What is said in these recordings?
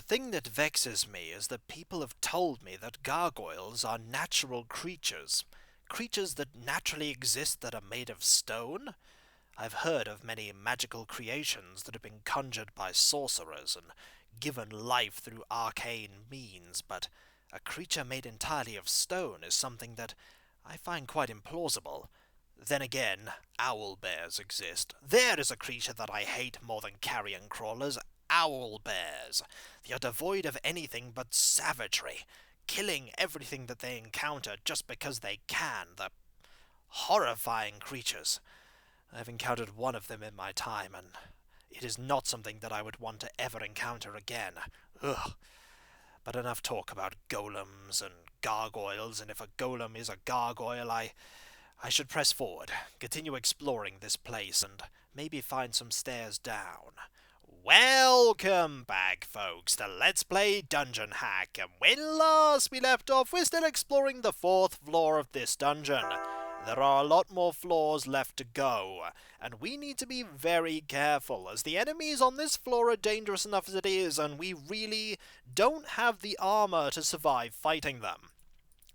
thing that vexes me is that people have told me that gargoyles are natural creatures. Creatures that naturally exist that are made of stone? I've heard of many magical creations that have been conjured by sorcerers and given life through arcane means, but a creature made entirely of stone is something that I find quite implausible. Then again, owl bears exist. There is a creature that I hate more than carrion crawlers. Owl bears. They are devoid of anything but savagery, killing everything that they encounter just because they can. The horrifying creatures. I've encountered one of them in my time, and it is not something that I would want to ever encounter again. Ugh. But enough talk about golems and gargoyles, and if a golem is a gargoyle, I should press forward, continue exploring this place, and maybe find some stairs down. Welcome back, folks, to Let's Play Dungeon Hack, and when last we left off, we're still exploring the 4th floor of this dungeon. There are a lot more floors left to go, and we need to be very careful, as the enemies on this floor are dangerous enough as it is, and we really don't have the armor to survive fighting them.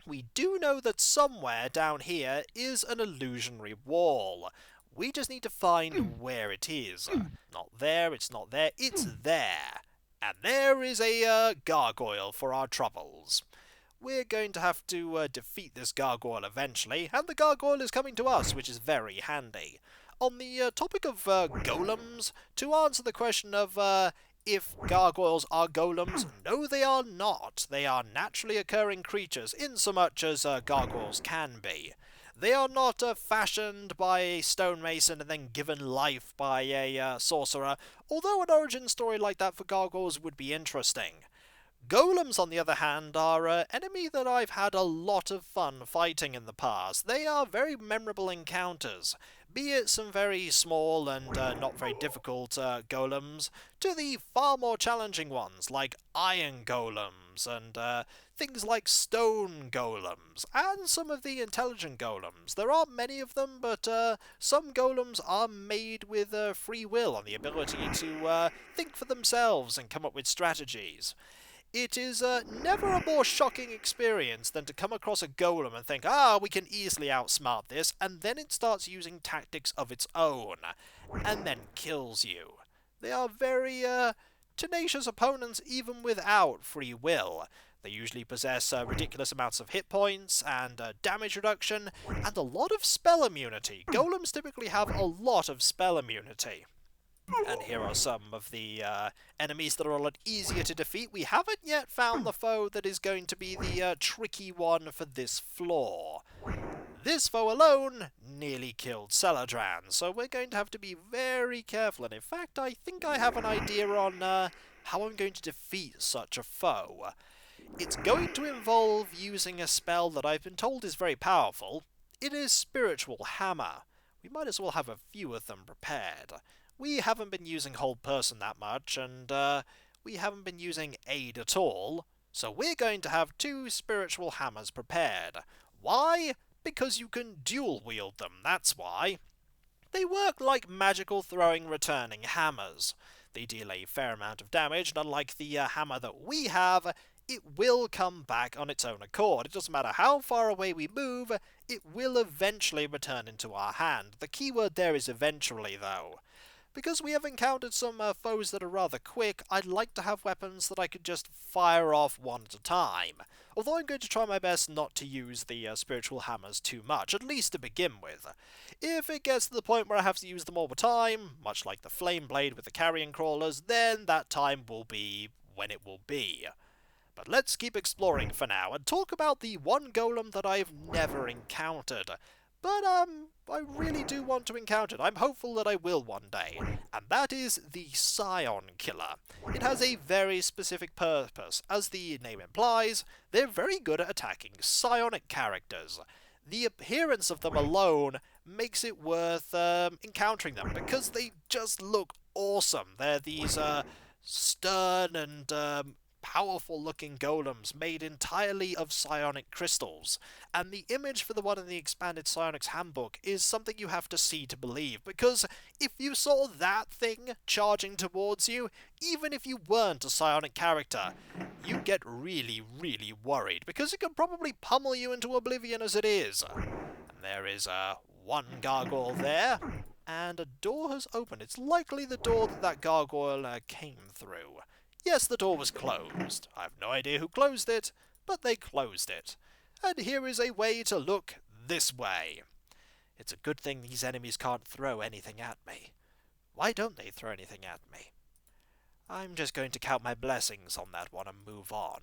We do know that somewhere down here is an illusionary wall. We just need to find where it is. Not there, it's not there, it's there. And there is a gargoyle for our troubles. We're going to have to defeat this gargoyle eventually, and the gargoyle is coming to us, which is very handy. On the topic of golems, to answer the question of if gargoyles are golems, no they are not. They are naturally occurring creatures, insomuch as gargoyles can be. They are not fashioned by a stonemason and then given life by a sorcerer, although an origin story like that for gargoyles would be interesting. Golems, on the other hand, are an enemy that I've had a lot of fun fighting in the past. They are very memorable encounters, be it some very small and not very difficult golems, to the far more challenging ones like iron golems and things like stone golems, and some of the intelligent golems. There aren't many of them, but some golems are made with free will and the ability to think for themselves and come up with strategies. It is never a more shocking experience than to come across a golem and think, we can easily outsmart this, and then it starts using tactics of its own, and then kills you. They are very tenacious opponents even without free will. They usually possess ridiculous amounts of hit points and damage reduction, and a lot of spell immunity. Golems typically have a lot of spell immunity. And here are some of the enemies that are a lot easier to defeat. We haven't yet found the foe that is going to be the tricky one for this floor. This foe alone nearly killed Celadran, so we're going to have to be very careful. And in fact, I think I have an idea on how I'm going to defeat such a foe. It's going to involve using a spell that I've been told is very powerful. It is Spiritual Hammer. We might as well have a few of them prepared. We haven't been using Hold Person that much, and we haven't been using Aid at all, so we're going to have 2 Spiritual Hammers prepared. Why? Because you can dual wield them, that's why. They work like magical throwing returning hammers. They deal a fair amount of damage, and unlike the hammer that we have, it will come back on its own accord. It doesn't matter how far away we move, it will eventually return into our hand. The keyword there is eventually, though. Because we have encountered some foes that are rather quick, I'd like to have weapons that I could just fire off one at a time. Although I'm going to try my best not to use the spiritual hammers too much, at least to begin with. If it gets to the point where I have to use them all the time, much like the flame blade with the carrion crawlers, then that time will be when it will be. But let's keep exploring for now, and talk about the one golem that I've never encountered. But I really do want to encounter it. I'm hopeful that I will one day, and that is the Scion Killer. It has a very specific purpose. As the name implies, they're very good at attacking psionic characters. The appearance of them alone makes it worth encountering them, because they just look awesome. They're these stern and powerful-looking golems made entirely of psionic crystals, and the image for the one in the expanded Psionics Handbook is something you have to see to believe, because if you saw that thing charging towards you, even if you weren't a psionic character, you'd get really, really worried, because it could probably pummel you into oblivion as it is. And there is one gargoyle there, and a door has opened. It's likely the door that gargoyle came through. Yes, the door was closed. I have no idea who closed it, but they closed it. And here is a way to look this way. It's a good thing these enemies can't throw anything at me. Why don't they throw anything at me? I'm just going to count my blessings on that one and move on.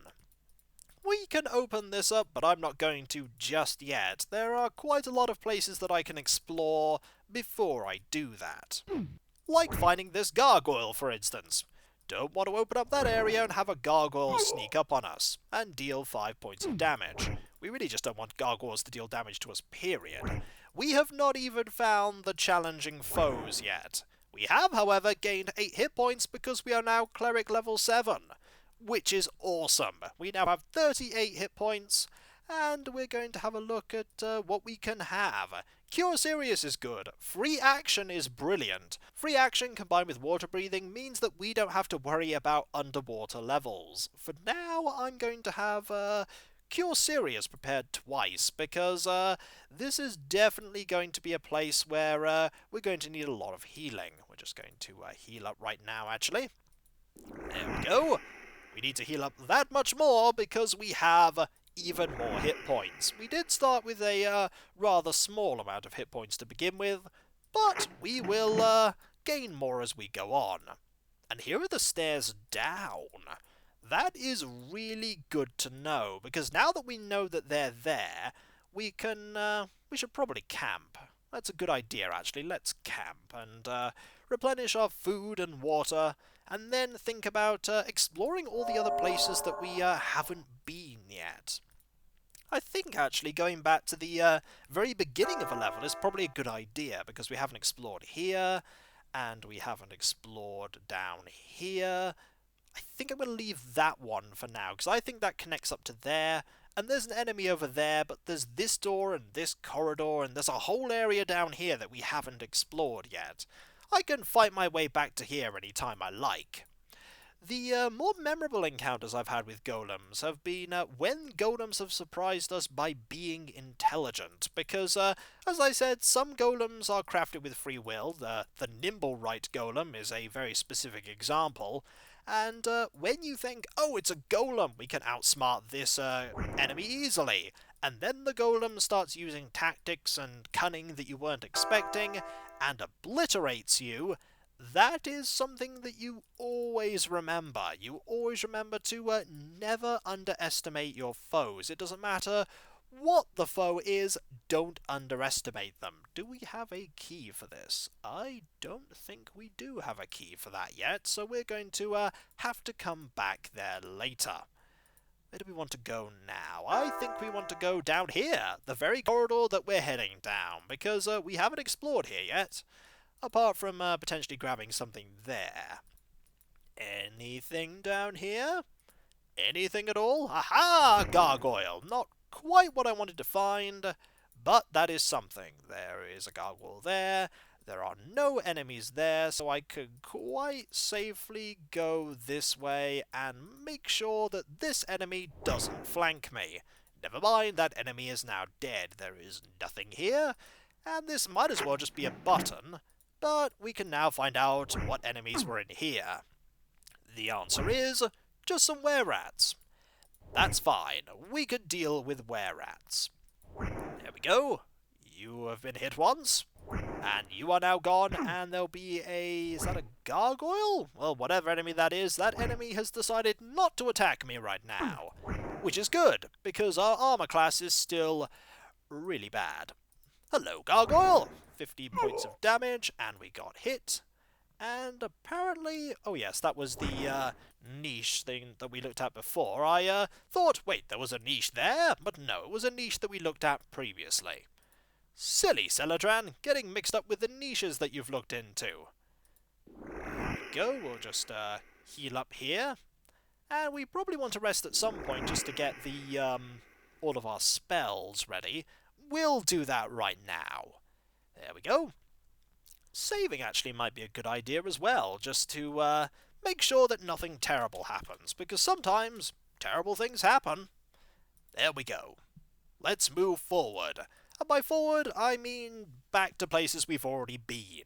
We can open this up, but I'm not going to just yet. There are quite a lot of places that I can explore before I do that. Like finding this gargoyle, for instance. Don't want to open up that area and have a gargoyle sneak up on us and deal 5 points of damage. We really just don't want gargoyles to deal damage to us, period. We have not even found the challenging foes yet. We have, however, gained 8 hit points because we are now Cleric level 7. Which is awesome. We now have 38 hit points, and we're going to have a look at what we can have. Cure Serious is good. Free Action is brilliant. Free Action combined with Water Breathing means that we don't have to worry about underwater levels. For now, I'm going to have Cure Serious prepared twice, because this is definitely going to be a place where we're going to need a lot of healing. We're just going to heal up right now, actually. There we go. We need to heal up that much more because we have even more hit points. We did start with a rather small amount of hit points to begin with, but we will gain more as we go on. And here are the stairs down. That is really good to know, because now that we know that they're there, we should probably camp. That's a good idea, actually. Let's camp and replenish our food and water, and then think about exploring all the other places that we haven't been yet. I think, actually, going back to the very beginning of a level is probably a good idea, because we haven't explored here, and we haven't explored down here. I think I'm going to leave that one for now, because I think that connects up to there, and there's an enemy over there, but there's this door and this corridor, and there's a whole area down here that we haven't explored yet. I can fight my way back to here any time I like. The more memorable encounters I've had with golems have been when golems have surprised us by being intelligent, because, as I said, some golems are crafted with free will. The nimble right golem is a very specific example, and when you think, oh, it's a golem, we can outsmart this enemy easily, and then the golem starts using tactics and cunning that you weren't expecting, and obliterates you, that is something that you always remember. You always remember to never underestimate your foes. It doesn't matter what the foe is, don't underestimate them. Do we have a key for this? I don't think we do have a key for that yet, so we're going to have to come back there later. Where do we want to go now? I think we want to go down here, the very corridor that we're heading down, because we haven't explored here yet, apart from potentially grabbing something there. Anything down here? Anything at all? Aha! Gargoyle! Not quite what I wanted to find, but that is something. There is a gargoyle there. There are no enemies there, so I could quite safely go this way and make sure that this enemy doesn't flank me. Never mind, that enemy is now dead. There is nothing here, and this might as well just be a button, but we can now find out what enemies were in here. The answer is just some wererats. That's fine. We could deal with wererats. There we go. You have been hit once. And you are now gone, and there'll be a... is that a gargoyle? Well, whatever enemy that enemy has decided not to attack me right now. Which is good, because our armor class is still really bad. Hello, gargoyle! 50 points of damage, and we got hit. And apparently... oh yes, that was the niche thing that we looked at before. I thought, wait, there was a niche there? But no, it was a niche that we looked at previously. Silly Celadran, getting mixed up with the niches that you've looked into. There we go, we'll just heal up here. And we probably want to rest at some point just to get the, all of our spells ready. We'll do that right now. There we go. Saving actually might be a good idea as well, just to, make sure that nothing terrible happens, because sometimes terrible things happen. There we go. Let's move forward. And by forward, I mean back to places we've already been.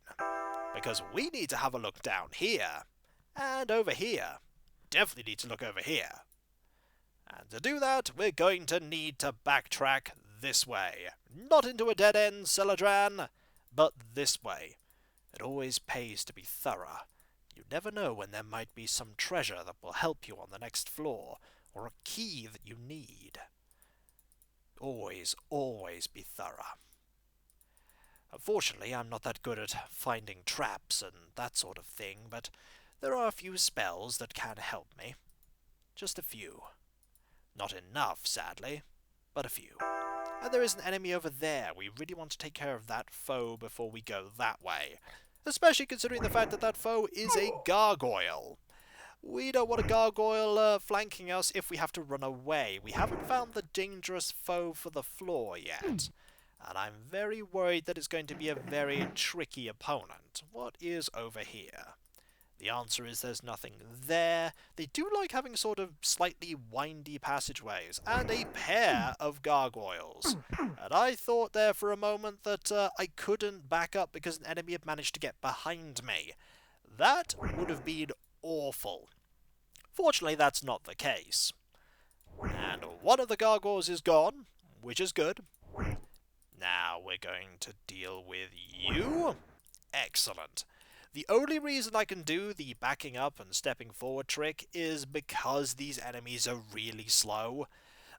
Because we need to have a look down here. And over here. Definitely need to look over here. And to do that, we're going to need to backtrack this way. Not into a dead end, Celadran, but this way. It always pays to be thorough. You never know when there might be some treasure that will help you on the next floor, or a key that you need. Always, always be thorough. Unfortunately, I'm not that good at finding traps and that sort of thing, but there are a few spells that can help me. Just a few. Not enough, sadly, but a few. And there is an enemy over there. We really want to take care of that foe before we go that way. Especially considering the fact that that foe is a gargoyle. We don't want a gargoyle flanking us if we have to run away. We haven't found the dangerous foe for the floor yet. And I'm very worried that it's going to be a very tricky opponent. What is over here? The answer is there's nothing there. They do like having sort of slightly windy passageways, and a pair of gargoyles. And I thought there for a moment that I couldn't back up because an enemy had managed to get behind me. That would have been awful. Fortunately, that's not the case. And one of the gargoyles is gone, which is good. Now we're going to deal with you. Excellent. The only reason I can do the backing up and stepping forward trick is because these enemies are really slow.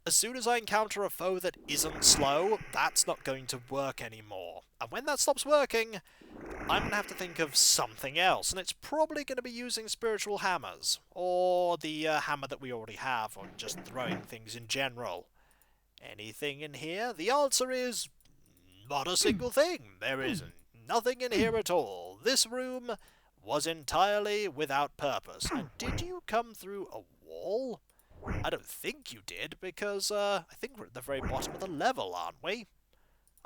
As soon as I encounter a foe that isn't slow, that's not going to work anymore. And when that stops working, I'm going to have to think of something else, and it's probably going to be using spiritual hammers, or the hammer that we already have, or just throwing things in general. Anything in here? The answer is not a single thing. There is nothing in here at all. This room was entirely without purpose. And did you come through a wall? I don't think you did, because I think we're at the very bottom of the level, aren't we?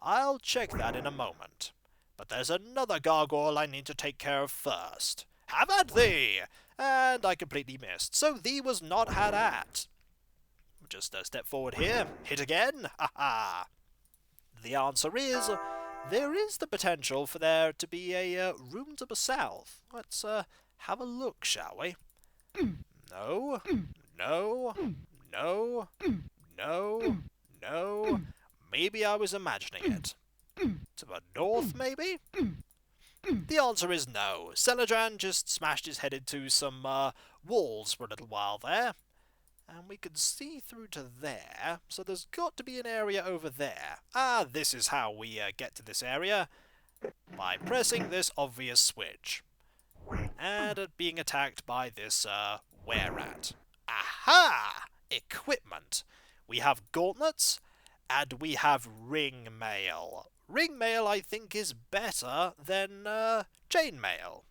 I'll check that in a moment. But there's another gargoyle I need to take care of first. Have at thee! And I completely missed, so thee was not had at. Just step forward here, hit again, ha-ha! The answer is, there is the potential for there to be a room to the south. Let's have a look, shall we? No, no, no, no, no. Maybe I was imagining it. To the north, maybe? The answer is no. Celadran just smashed his head into some walls for a little while there. And we can see through to there, so there's got to be an area over there. Ah, this is how we get to this area. By pressing this obvious switch. And being attacked by this wererat. Aha! Equipment. We have gauntlets, and we have ring mail. Ring mail, I think, is better than chain mail.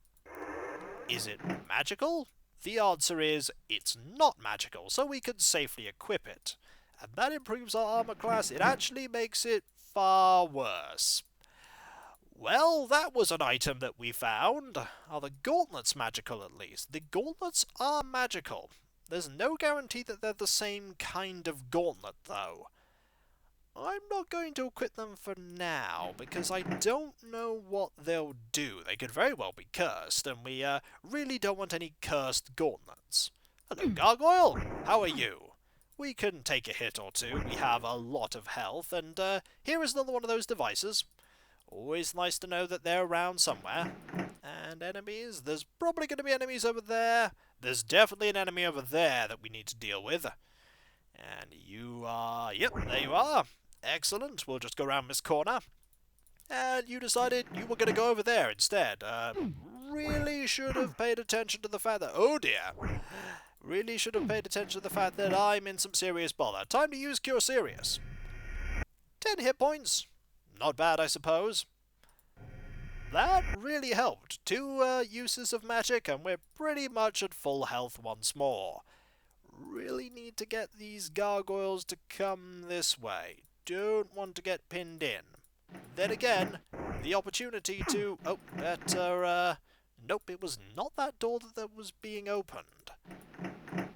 Is it magical? The answer is, it's not magical, so we can safely equip it. And that improves our armor class. It actually makes it far worse. Well, that was an item that we found. Are the gauntlets magical, at least? The gauntlets are magical. There's no guarantee that they're the same kind of gauntlet, though. I'm not going to equip them for now, because I don't know what they'll do. They could very well be cursed, and we really don't want any cursed gauntlets. Hello, Gargoyle! How are you? We can take a hit or two. We have a lot of health, and here is another one of those devices. Always nice to know that they're around somewhere. And enemies? There's probably going to be enemies over there. There's definitely an enemy over there that we need to deal with. And you are... Yep, there you are. Excellent. We'll just go around this corner. And you decided you were going to go over there instead. Really should have paid attention to the fact that... Oh dear. Really should have paid attention to the fact that I'm in some serious bother. Time to use Cure Serious. 10 hit points. Not bad, I suppose. That really helped. 2 uses of magic, and we're pretty much at full health once more. need to get these gargoyles to come this way. Don't want to get pinned in. Then again, the opportunity to... Oh, better, Nope, it was not that door that was being opened.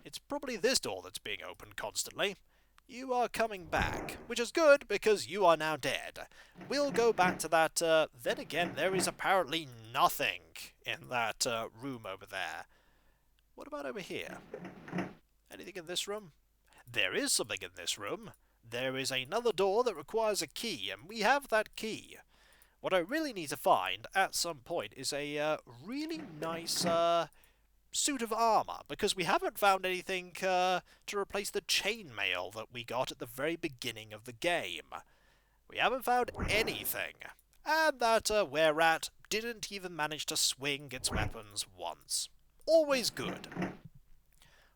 It's probably this door that's being opened constantly. You are coming back, which is good because you are now dead. We'll go back to that, then again, there is apparently nothing in that room over there. What about over here? Anything in this room? There is something in this room. There is another door that requires a key, and we have that key. What I really need to find at some point is a really nice suit of armor, because we haven't found anything to replace the chainmail that we got at the very beginning of the game. We haven't found anything, and that wererat didn't even manage to swing its weapons once. Always good.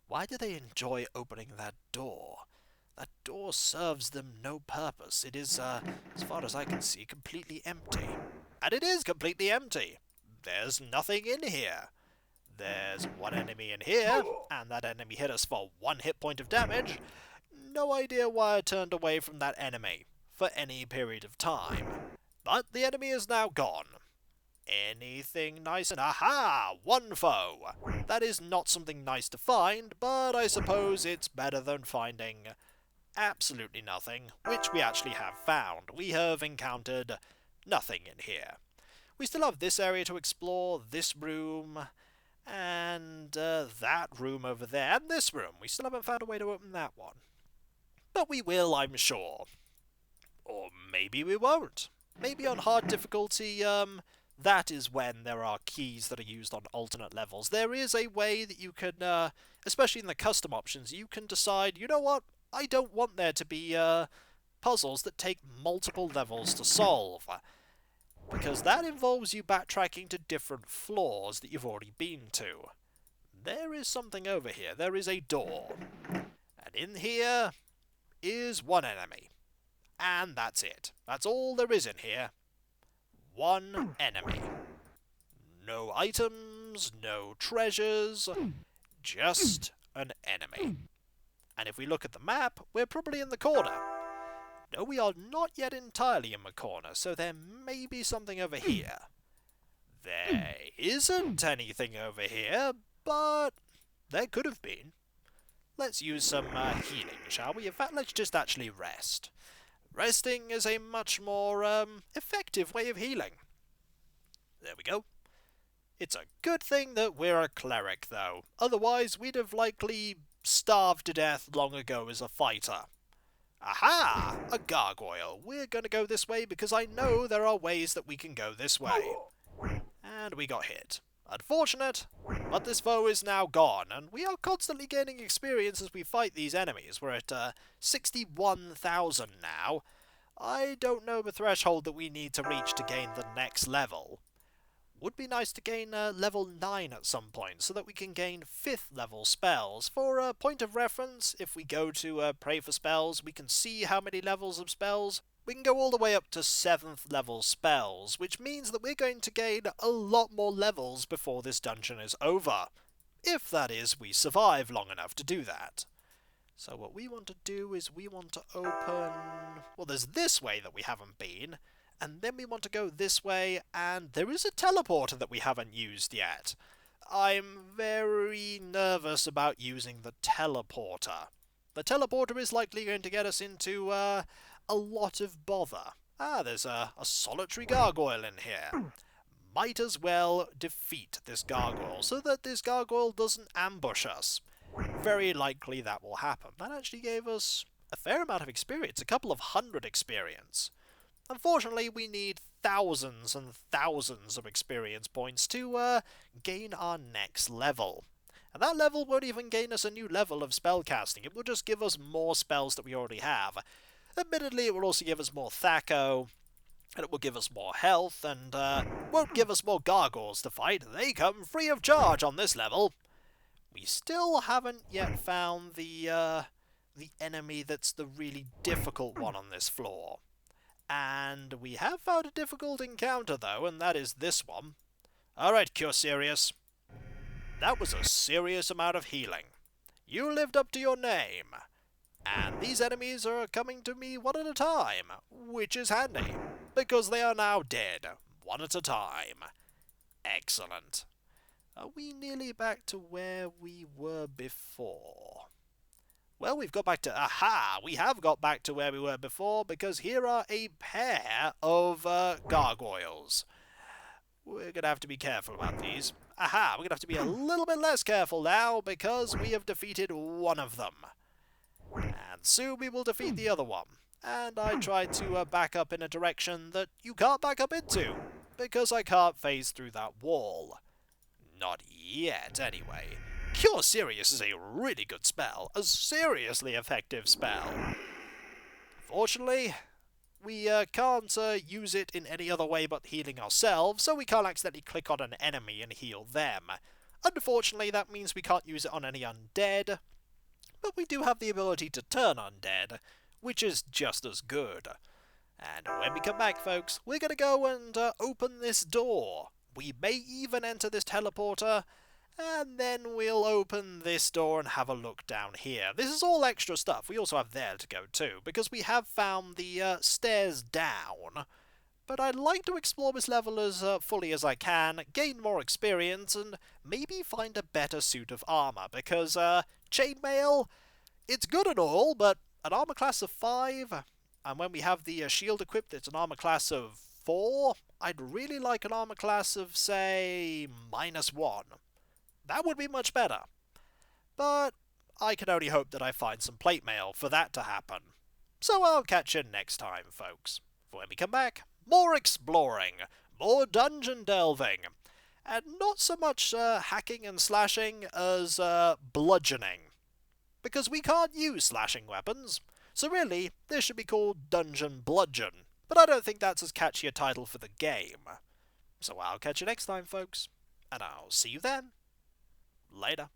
Why do they enjoy opening that door? That door serves them no purpose. It is, as far as I can see, completely empty. And it is completely empty. There's nothing in here. There's one enemy in here, and that enemy hit us for 1 hit point of damage. No idea why I turned away from that enemy for any period of time. But the enemy is now gone. Anything nice? And aha! 1 foe! That is not something nice to find, but I suppose it's better than finding absolutely nothing, which we actually have found. We have encountered nothing in here. We still have this area to explore, this room, and that room over there, and this room. We still haven't found a way to open that one. But we will, I'm sure. Or maybe we won't. Maybe on hard difficulty, that is when there are keys that are used on alternate levels. There is a way that you can, especially in the custom options, you can decide, you know what, I don't want there to be puzzles that take multiple levels to solve, because that involves you backtracking to different floors that you've already been to. There is something over here. There is a door. And in here is one enemy. And that's it. That's all there is in here. One enemy. No items, no treasures, just an enemy. And if we look at the map, we're probably in the corner. No, we are not yet entirely in the corner, so there may be something over here. There isn't anything over here, but there could have been. Let's use some healing, shall we? In fact, let's just actually rest. Resting is a much more effective way of healing. There we go. It's a good thing that we're a cleric, though. Otherwise, we'd have likely starved to death long ago as a fighter. Aha! A gargoyle. We're going to go this way because I know there are ways that we can go this way. And we got hit. Unfortunate, but this foe is now gone, and we are constantly gaining experience as we fight these enemies. We're at 61,000 now. I don't know the threshold that we need to reach to gain the next level. Would be nice to gain level 9 at some point, so that we can gain 5th level spells. For a point of reference, if we go to pray for spells, we can see how many levels of spells. We can go all the way up to 7th level spells, which means that we're going to gain a lot more levels before this dungeon is over. If, that is, we survive long enough to do that. So what we want to do is we want to open... Well, there's this way that we haven't been, and then we want to go this way, and there is a teleporter that we haven't used yet. I'm very nervous about using the teleporter. The teleporter is likely going to get us into a lot of bother. Ah, there's a solitary gargoyle in here. Might as well defeat this gargoyle so that this gargoyle doesn't ambush us. Very likely that will happen. That actually gave us a fair amount of experience, a couple of 100 experience. Unfortunately, we need thousands and thousands of experience points to gain our next level. And that level won't even gain us a new level of spellcasting. It will just give us more spells that we already have. Admittedly, it will also give us more Thaco, and it will give us more health, and won't give us more gargoyles to fight. They come free of charge on this level. We still haven't yet found the enemy that's the really difficult one on this floor. And we have found a difficult encounter, though, and that is this one. Alright, Cure Serious. That was a serious amount of healing. You lived up to your name. And these enemies are coming to me one at a time, which is handy, because they are now dead, one at a time. Excellent. Are we nearly back to where we were before? Well, we've got back to... Aha! We have got back to where we were before, because here are a pair of gargoyles. We're going to have to be careful about these. Aha! We're going to have to be a little bit less careful now, because we have defeated one of them. And soon we will defeat the other one. And I tried to back up in a direction that you can't back up into, because I can't phase through that wall. Not yet, anyway. Cure Serious is a really good spell, a seriously effective spell. Fortunately, we can't use it in any other way but healing ourselves, so we can't accidentally click on an enemy and heal them. Unfortunately, that means we can't use it on any undead, but we do have the ability to turn undead, which is just as good. And when we come back, folks, we're going to go and open this door. We may even enter this teleporter, and then we'll open this door and have a look down here. This is all extra stuff. We also have there to go too, because we have found the stairs down. But I'd like to explore this level as fully as I can, gain more experience, and maybe find a better suit of armor, because chainmail, it's good and all, but an armor class of 5, and when we have the shield equipped, it's an armor class of 4, I'd really like an armor class of, say, -1. That would be much better. But I can only hope that I find some plate mail for that to happen. So I'll catch you next time, folks. For when we come back, more exploring, more dungeon delving, and not so much hacking and slashing as bludgeoning. Because we can't use slashing weapons, so really, this should be called Dungeon Bludgeon. But I don't think that's as catchy a title for the game. So I'll catch you next time, folks, and I'll see you then. Later.